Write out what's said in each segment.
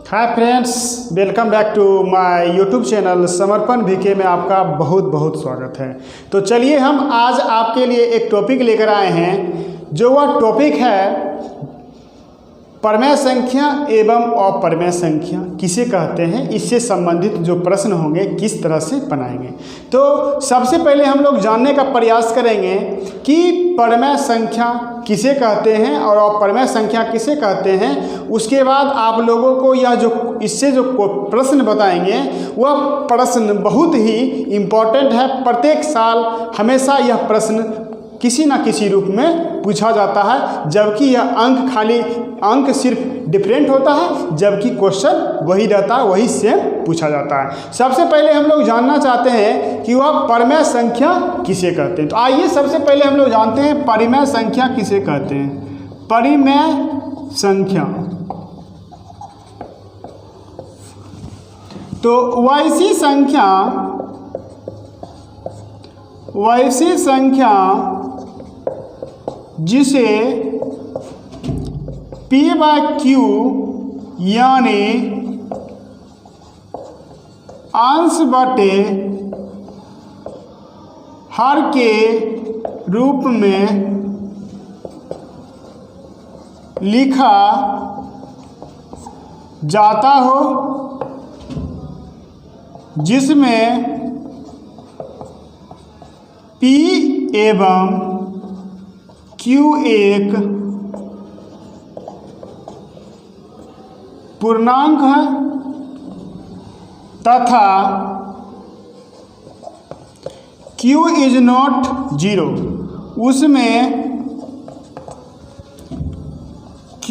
Hi friends, welcome back to my YouTube channel Samarpan VK में आपका बहुत बहुत स्वागत है। तो चलिए हम आज आपके लिए एक टॉपिक लेकर आए हैं, जो वह टॉपिक है परमेय संख्या एवं अपरमेय संख्या किसे कहते हैं। इससे संबंधित जो प्रश्न होंगे किस तरह से बनाएंगे। तो सबसे पहले हम लोग जानने का प्रयास करेंगे कि परमेय संख्या किसे कहते हैं और अपरमेय संख्या किसे कहते हैं। उसके बाद आप लोगों को यह जो इससे जो प्रश्न बताएंगे वह प्रश्न बहुत ही इम्पोर्टेंट है। प्रत्येक साल हमेशा यह प्रश्न किसी न किसी रूप में पूछा जाता है, जबकि यह अंक सिर्फ डिफरेंट होता है, जबकि क्वेश्चन वही रहता है, वही सेम पूछा जाता है। सबसे पहले हम लोग जानना चाहते हैं कि वह परमेय संख्या किसे कहते हैं। तो आइए सबसे पहले हम लोग जानते हैं परिमेय संख्या किसे कहते हैं। परिमेय संख्या तो वैसी संख्या जिसे P/Q यानी अंश बटे हर के रूप में लिखा जाता हो, जिसमें P एवं Q एक पूर्णांक है तथा Q इज नॉट जीरो। उसमें Q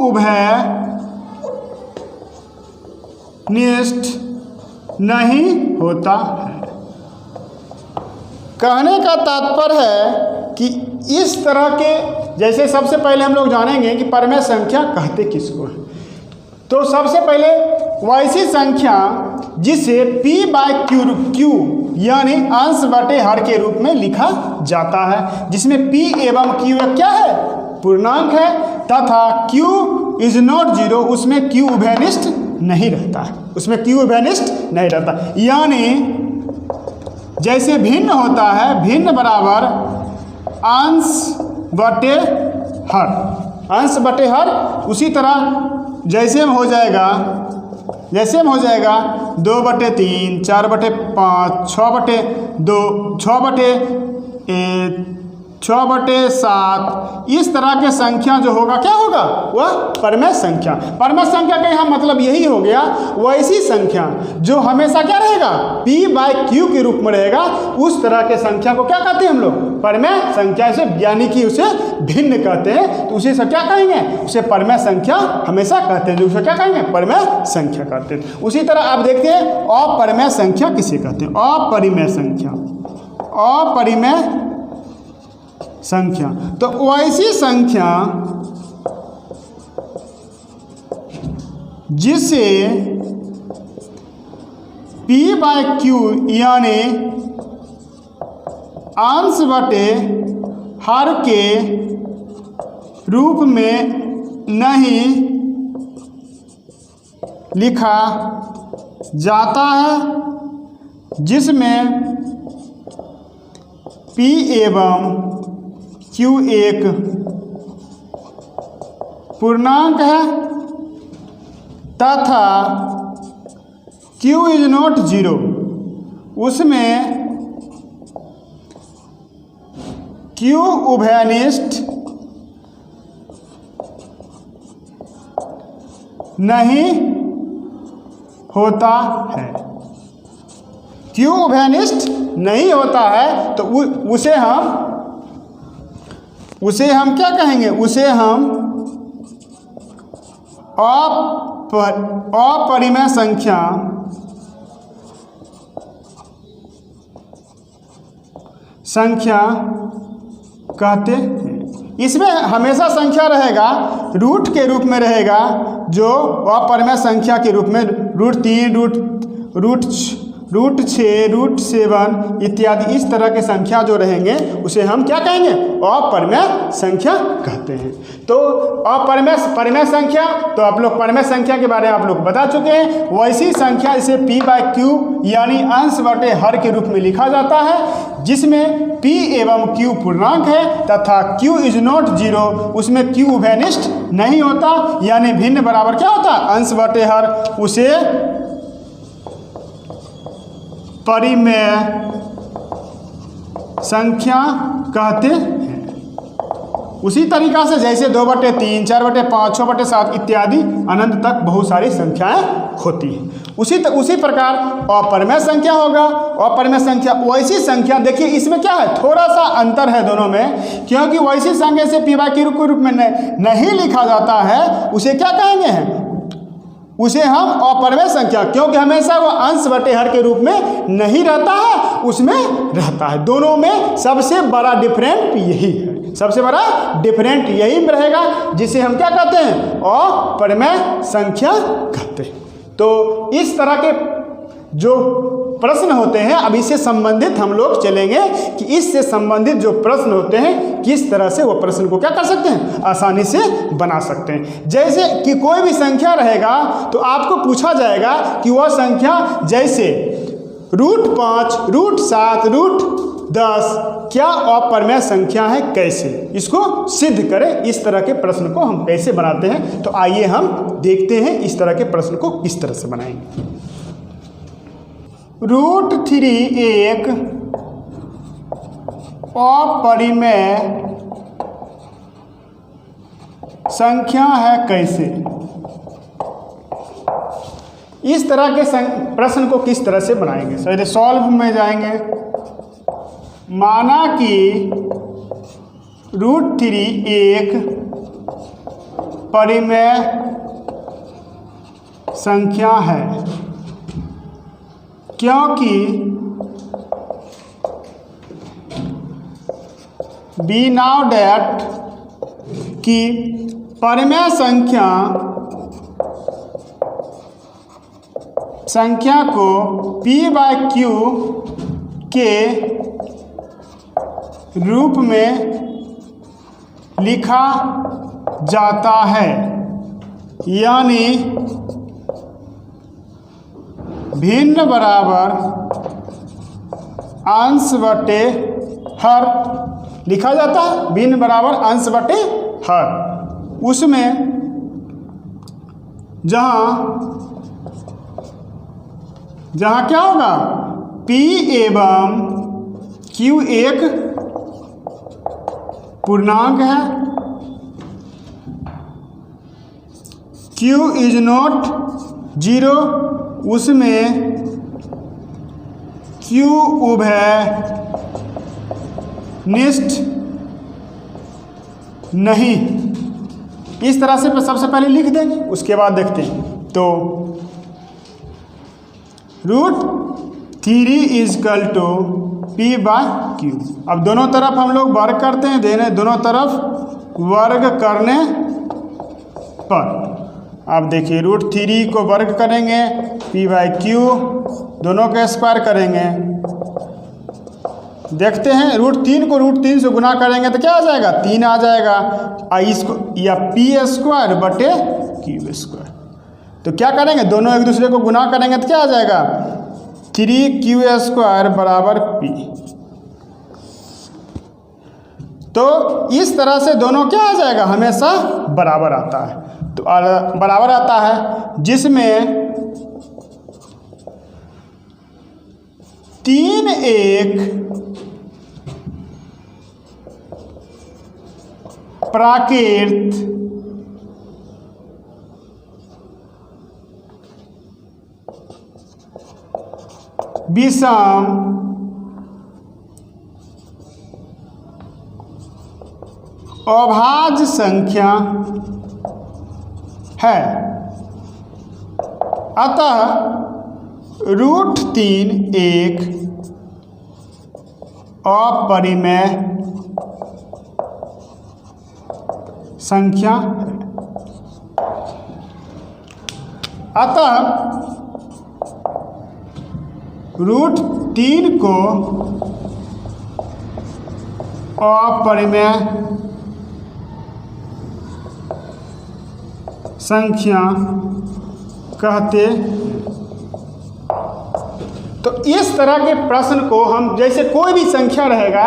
उभयनिष्ठ नहीं होता है। कहने का तात्पर्य है कि इस तरह के, जैसे सबसे पहले हम लोग जानेंगे कि परमेय संख्या कहते किसको है। तो सबसे पहले वैसी संख्या जिसे P/Q यानी अंश बटे हर के रूप में लिखा जाता है, जिसमें P एवं Q क्या है, पूर्णांक है, तथा Q इज नॉट जीरो, उसमें Q उभयनिष्ठ नहीं रहता है, उसमें Q उभयनिष्ठ नहीं रहता। यानी जैसे भिन्न होता है, भिन्न बराबर अंश बटे हर, उसी तरह जैसे में हो जाएगा 2/3, 4/5, 6/7, इस तरह के संख्या जो होगा क्या होगा, वह परमेय संख्या। परमेय संख्या का यहाँ मतलब यही हो गया, वैसी संख्या जो हमेशा क्या रहेगा, P/Q के रूप में रहेगा, उस तरह के संख्या को क्या कहते हैं हम लोग, परमेय संख्या से, यानी कि उसे भिन्न कहते हैं। तो उसे क्या कहेंगे, उसे परमेय संख्या हमेशा कहते हैं, जो उसे क्या कहेंगे, परमेय संख्या कहते हैं। उसी तरह आप देखते हैं अपरमेय संख्या किसे कहते हैं। अपरिमेय संख्या तो वैसी संख्या जिसे P/Q यानी अंश बटे हर के रूप में नहीं लिखा जाता है, जिसमें P एवं Q एक पूर्णांक है तथा Q इज नॉट जीरो, उसमें Q उभयनिष्ठ नहीं होता है। Q उभयनिष्ठ नहीं होता है तो उसे हम क्या कहेंगे, उसे हम अपरिमेय संख्या कहते हैं। इसमें हमेशा संख्या रहेगा, रूट के रूप में रहेगा, जो अपरिमेय संख्या के रूप में √3, √6, √7 इत्यादि इस तरह के संख्या जो रहेंगे उसे हम क्या कहेंगे? अपरिमेय संख्या कहते हैं। तो परिमेय संख्या, तो आप लोग परिमेय संख्या के बारे में आप लोग बता चुके हैं। वैसी संख्या इसे p/q यानी अंश बटे हर के रूप में लिखा जाता है, जिसमें p एवं q पूर्णांक है तथा q इज नॉट 0, उसमें q उभयनिष्ठ नहीं होता, यानी भिन्न बराबर क्या होता? अंश बटे हर। उसे परिमेय संख्या कहते हैं। उसी तरीका से जैसे 2/3, 4/5, 6/7 इत्यादि अनंत तक बहुत सारी संख्याएं होती हैं, उसी प्रकार अपरिमेय संख्या होगा। अपरिमेय संख्या वैसी संख्या, देखिए इसमें क्या है, थोड़ा सा अंतर है दोनों में, क्योंकि वैसी संख्या से p/q के रूप में नहीं लिखा जाता है, उसे क्या कहेंगे हैं? उसे हम अपरिमेय संख्या, क्योंकि हमेशा वो अंश बटे हर के रूप में नहीं रहता है, उसमें रहता है। दोनों में सबसे बड़ा डिफरेंट यही है, सबसे बड़ा डिफरेंट यही रहेगा, जिसे हम क्या कहते हैं? अपरिमेय संख्या कहते हैं। तो इस तरह के जो प्रश्न होते हैं, अब इससे संबंधित हम लोग चलेंगे कि इससे संबंधित जो प्रश्न होते हैं किस तरह से वो प्रश्न को क्या कर सकते हैं? आसानी से बना सकते हैं। जैसे कि कोई भी संख्या रहेगा तो आपको पूछा जाएगा कि वह संख्या जैसे √5, √7, √10 क्या अपरिमेय संख्या है, कैसे इसको सिद्ध करें। इस तरह के प्रश्न को हम कैसे बनाते हैं, तो आइए हम देखते हैं इस तरह के प्रश्न को किस तरह से बनाएंगे। √3 एक अपरिमेय संख्या है, कैसे? इस तरह के प्रश्न को किस तरह से बनाएंगे? पहले सॉल्व में जाएंगे। माना कि √3 एक परिमेय संख्या है, क्योंकि बी नाउ डैट कि परिमेय संख्या को p/q के रूप में लिखा जाता है, यानी भिन्न बराबर अंश बटे हर लिखा जाता है, भिन्न बराबर अंश बटे हर। उसमें जहाँ क्या होगा? p एवं q एक पूर्णांक है, q इज नॉट 0, उसमें q उभयनिष्ठ नहीं। इस तरह से सबसे पहले लिख देंगे, उसके बाद देखते हैं। तो √3 इजकल टू p/q। अब दोनों तरफ हम लोग वर्ग करते हैं, दोनों तरफ वर्ग करने पर अब देखिए √3 को वर्ग करेंगे, p/q दोनों का स्क्वायर करेंगे। देखते हैं √3 को √3 से गुना करेंगे तो क्या आ जाएगा? 3 आ जाएगा, इसको या p² बटे q²। तो क्या करेंगे? दोनों एक दूसरे को गुना करेंगे तो क्या आ जाएगा? 3q² बराबर p। तो इस तरह से दोनों क्या आ जाएगा? हमेशा बराबर आता है। तो बराबर आता है, जिसमें 3 एक प्राकृत विषम अभाज्य संख्या है। अतः √3 एक अपरिमेय संख्या है। अतः √3 को अपरिमेय संख्या कहते। तो इस तरह के प्रश्न को हम, जैसे कोई भी संख्या रहेगा,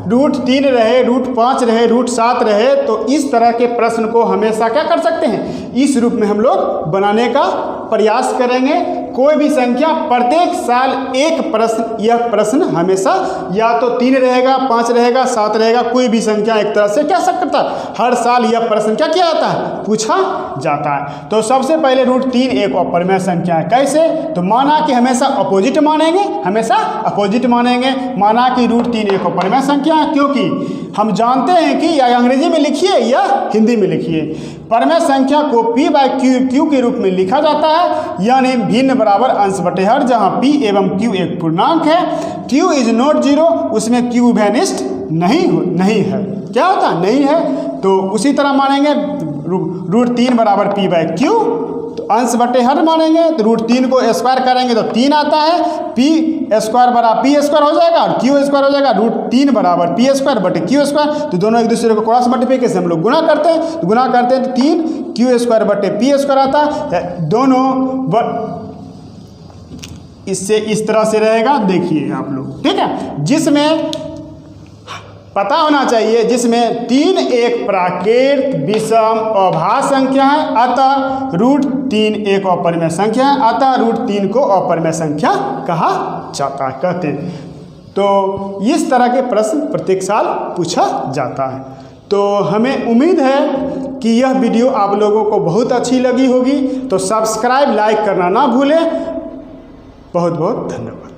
√3 रहे, √5 रहे, √7 रहे, तो इस तरह के प्रश्न को हमेशा क्या कर सकते हैं, इस रूप में हम लोग बनाने का प्रयास करेंगे। कोई भी संख्या, प्रत्येक साल एक प्रश्न, यह प्रश्न हमेशा या तो 3 रहेगा, 5 रहेगा, 7 रहेगा, कोई भी संख्या एक तरह से क्या सकता है, हर साल यह प्रश्न क्या किया जाता है, पूछा जाता है। तो सबसे पहले √3 एक अपरिमेय संख्या है। कैसे? तो माना कि हमेशा अपोजिट मानेंगे, हमेशा अपोजिट मानेंगे। माना कि √3 एक अपरिमेय संख्या है, क्योंकि हम जानते हैं कि या अंग्रेजी में लिखिए या हिंदी में लिखिए, परिमेय संख्या को P/Q के रूप में लिखा जाता है, यानी भिन्न बराबर अंश बटे हर, जहाँ P एवं Q एक पूर्णांक है। Q इज नॉट 0, उसमें Q वैनिस्ट नहीं है। क्या होता है? नहीं है। तो उसी तरह मानेंगे √3 बराबर P/Q, तो अंश बटे हर मानेंगे, तो √3 को स्क्वायर करेंगे तो 3 आता है, P² बराबर P² हो जाएगा और Q² हो जाएगा। √3 बराबर P² बटे Q², तो दोनों एक दूसरे को क्रॉस मल्टीप्लिकेशन से हम लोग गुना करते हैं, तो गुना करते हैं तो 3 Q² बटे P² आता है। दोनों इससे इस तरह से रहेगा, देखिए आप लोग, ठीक है। जिसमें पता होना चाहिए, जिसमें 3 एक प्राकृत विषम अभाज्य संख्या है, अतः √3 एक अपरिमेय संख्या है, अतः √3 को अपरिमेय संख्या कहा जाता है, कहते हैं। तो इस तरह के प्रश्न प्रत्येक साल पूछा जाता है। तो हमें उम्मीद है कि यह वीडियो आप लोगों को बहुत अच्छी लगी होगी। तो सब्सक्राइब, लाइक करना ना भूलें। बहुत बहुत धन्यवाद।